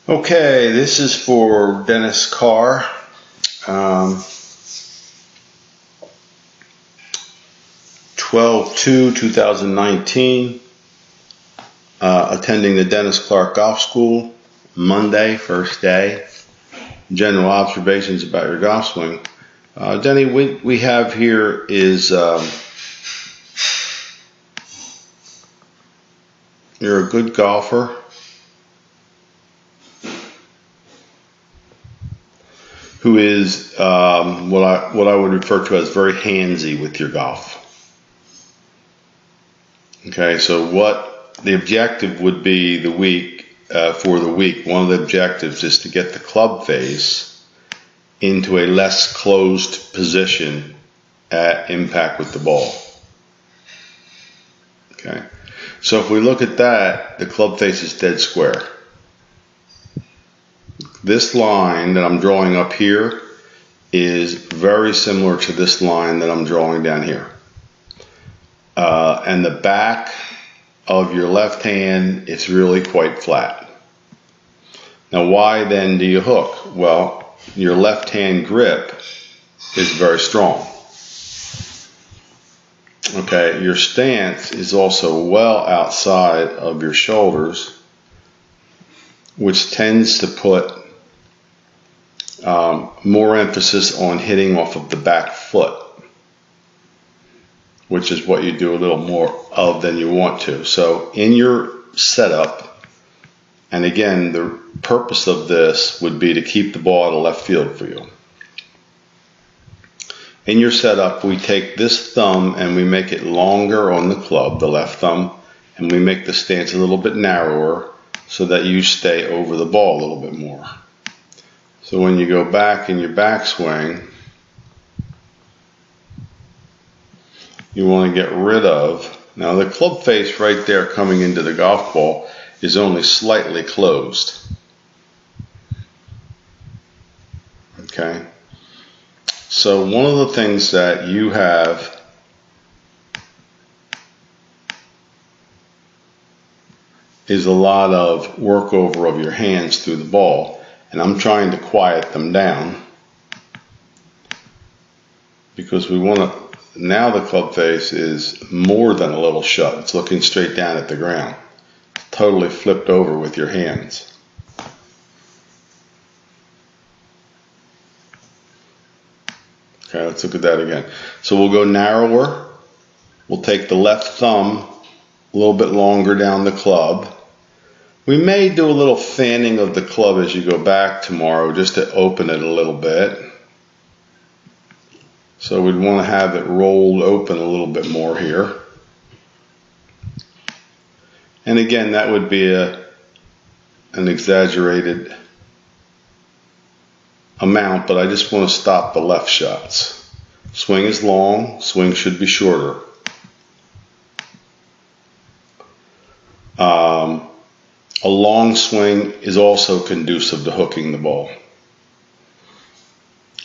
Okay, this is for Dennis Carr. Um, 12/2/2019, attending the Dennis Clark Golf School, Monday, first day. General observations about your golf swing. Denny, what we have here is you're a good golfer who is what I would refer to as very handsy with your golf. Okay, so what the objective would be for the week, one of the objectives is to get the club face into a less closed position at impact with the ball. Okay, so if we look at that, the club face is dead square. This line that I'm drawing up here is very similar to this line that I'm drawing down here. And the back of your left hand, it's really quite flat. Now, why then do you hook? Well, your left hand grip is very strong. Okay, your stance is also well outside of your shoulders, which tends to put more emphasis on hitting off of the back foot, which is what you do a little more of than you want to. So in your setup, and again, the purpose of this would be to keep the ball out of left field for you. In your setup, we take this thumb and we make it longer on the club, the left thumb, and we make the stance a little bit narrower so that you stay over the ball a little bit more. So when you go back in your backswing, you want to get rid of, now the club face right there coming into the golf ball is only slightly closed. Okay, so one of the things that you have is a lot of workover of your hands through the ball, and I'm trying to quiet them down because we want to. Now the club face is more than a little shut. It's looking straight down at the ground. Totally flipped over with your hands. Okay, let's look at that again. So we'll go narrower. We'll take the left thumb a little bit longer down the club. We may do a little fanning of the club as you go back tomorrow just to open it a little bit. So we'd want to have it rolled open a little bit more here. And again, that would be an exaggerated amount, but I just want to stop the left shots. Swing is long, swing should be shorter. A long swing is also conducive to hooking the ball.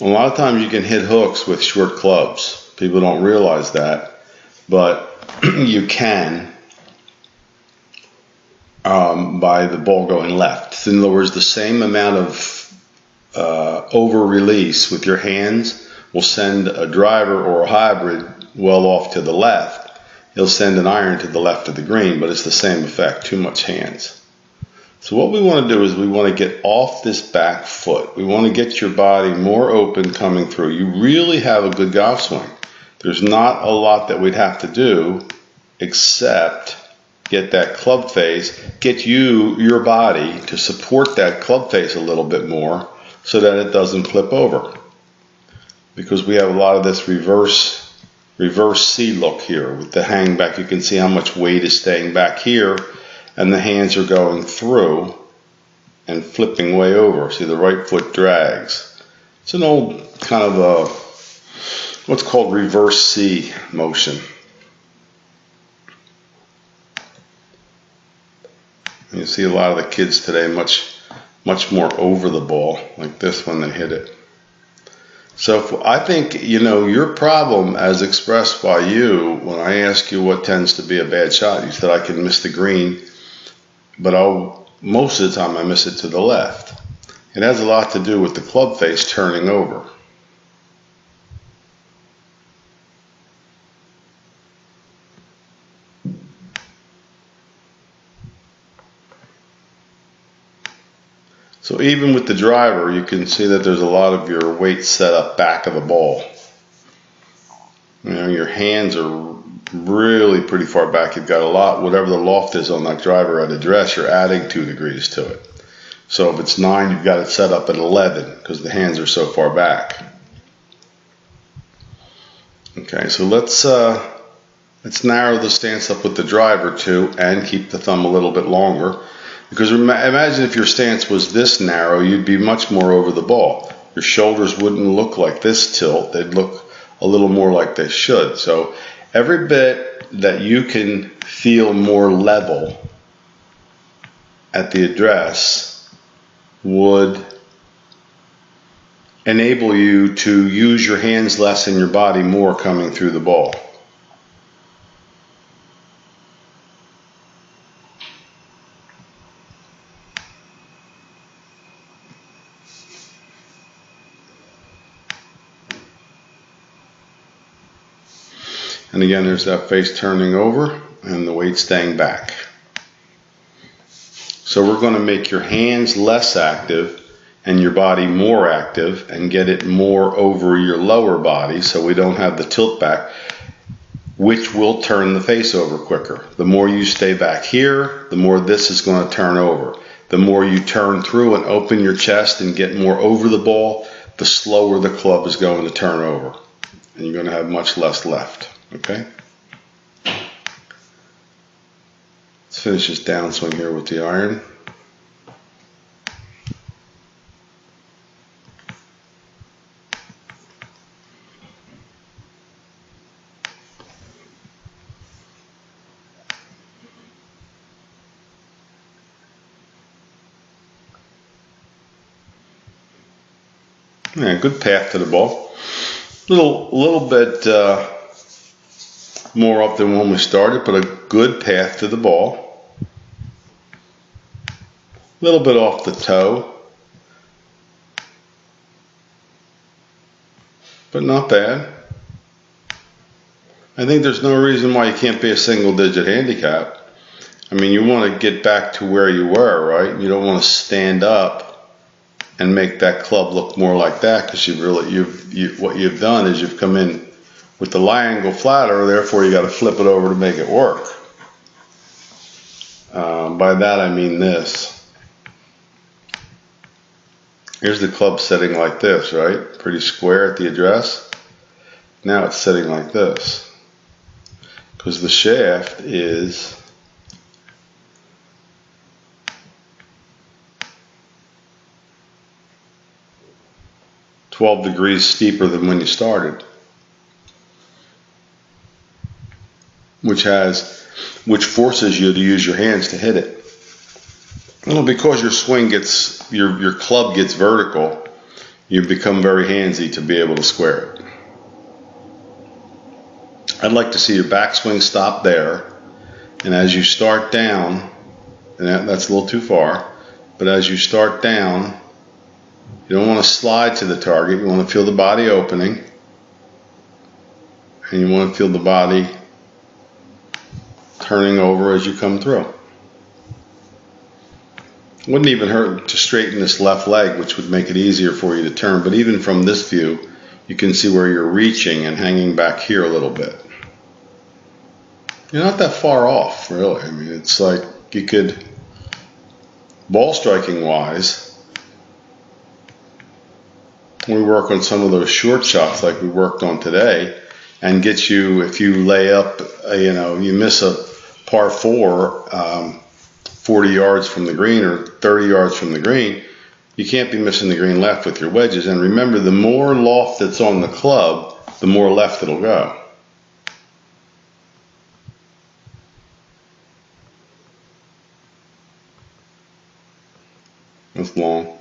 A lot of times you can hit hooks with short clubs. People don't realize that, but you can by the ball going left. In other words, the same amount of over release with your hands will send a driver or a hybrid well off to the left. It'll send an iron to the left of the green, but it's the same effect, too much hands. So what we want to do is we want to get off this back foot. We want to get your body more open coming through. You really have a good golf swing. There's not a lot that we'd have to do except get that club face, get your body to support that club face a little bit more so that it doesn't flip over. Because we have a lot of this reverse C look here with the hang back. You can see how much weight is staying back here, and the hands are going through and flipping way over. See, the right foot drags. It's an old kind of what's called reverse C motion. You see a lot of the kids today much more over the ball, like this when they hit it. So I think, your problem as expressed by you, when I ask you what tends to be a bad shot, you said I can miss the green, but I'll most of the time I miss it to the left. It has a lot to do with the club face turning over. So even with the driver, you can see that there's a lot of your weight set up back of the ball. You know, your hands are really pretty far back. You've got a lot, whatever the loft is on that driver at address, you're adding 2 degrees to it. So if it's 9, you've got it set up at 11 because the hands are so far back. Okay, so let's narrow the stance up with the driver too and keep the thumb a little bit longer. Because imagine if your stance was this narrow, you'd be much more over the ball. Your shoulders wouldn't look like this tilt, they'd look a little more like they should. So every bit that you can feel more level at the address would enable you to use your hands less and your body more coming through the ball. And again, there's that face turning over and the weight staying back. So we're going to make your hands less active and your body more active and get it more over your lower body so we don't have the tilt back, which will turn the face over quicker. The more you stay back here, the more this is going to turn over. The more you turn through and open your chest and get more over the ball, the slower the club is going to turn over. And you're going to have much less left. Okay? Let's finish this downswing here with the iron. Yeah, good path to the ball. Little bit more up than when we started, but a good path to the ball. A little bit off the toe, but not bad. I think there's no reason why you can't be a single-digit handicap. I mean, you want to get back to where you were, right? You don't want to stand up and make that club look more like that, because what you've done is you've come in with the lie angle flatter, therefore you got to flip it over to make it work. By that I mean this. Here's the club setting like this, right? Pretty square at the address. Now it's setting like this, because the shaft is $12 degrees steeper than when you started, which forces you to use your hands to hit it. Well, because your swing gets, your club gets vertical, you become very handsy to be able to square it. I'd like to see your backswing stop there, and as you start down, and that's a little too far, but as you start down, you don't want to slide to the target. You want to feel the body opening, and you want to feel the body turning over as you come through. It wouldn't even hurt to straighten this left leg, which would make it easier for you to turn, but even from this view, you can see where you're reaching and hanging back here a little bit. You're not that far off, really. I mean, it's like you could, ball striking wise, we work on some of those short shots like we worked on today, and get you, if you lay up, you miss a par 4 40 yards from the green or 30 yards from the green, you can't be missing the green left with your wedges. And remember, the more loft that's on the club, the more left it'll go. That's long.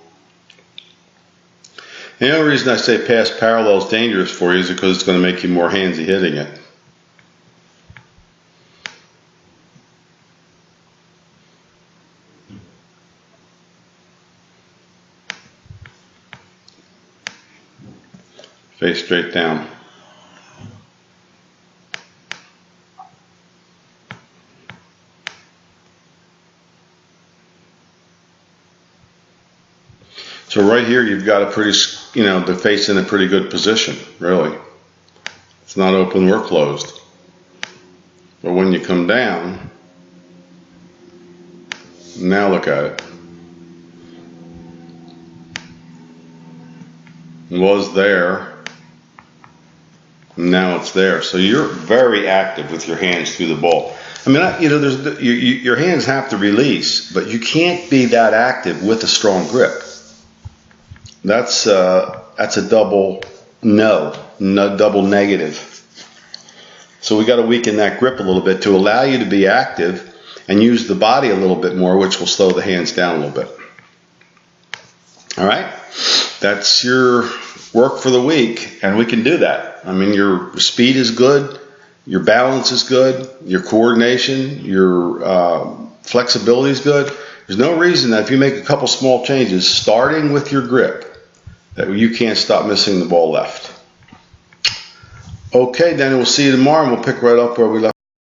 The only reason I say pass parallel is dangerous for you is because it's going to make you more handsy hitting it. face straight down. So right here, you've got a pretty, the face in a pretty good position, really. It's not open or closed. But when you come down, now look at it. It was there, now it's there. So you're very active with your hands through the ball. I mean, your hands have to release, but you can't be that active with a strong grip. That's a double no, double negative. So we got to weaken that grip a little bit to allow you to be active and use the body a little bit more, which will slow the hands down a little bit. All right, that's your work for the week, and we can do that. I mean, your speed is good, your balance is good, your coordination, your flexibility is good. There's no reason that if you make a couple small changes, starting with your grip, that you can't stop missing the ball left. Okay, then we'll see you tomorrow, and we'll pick right up where we left.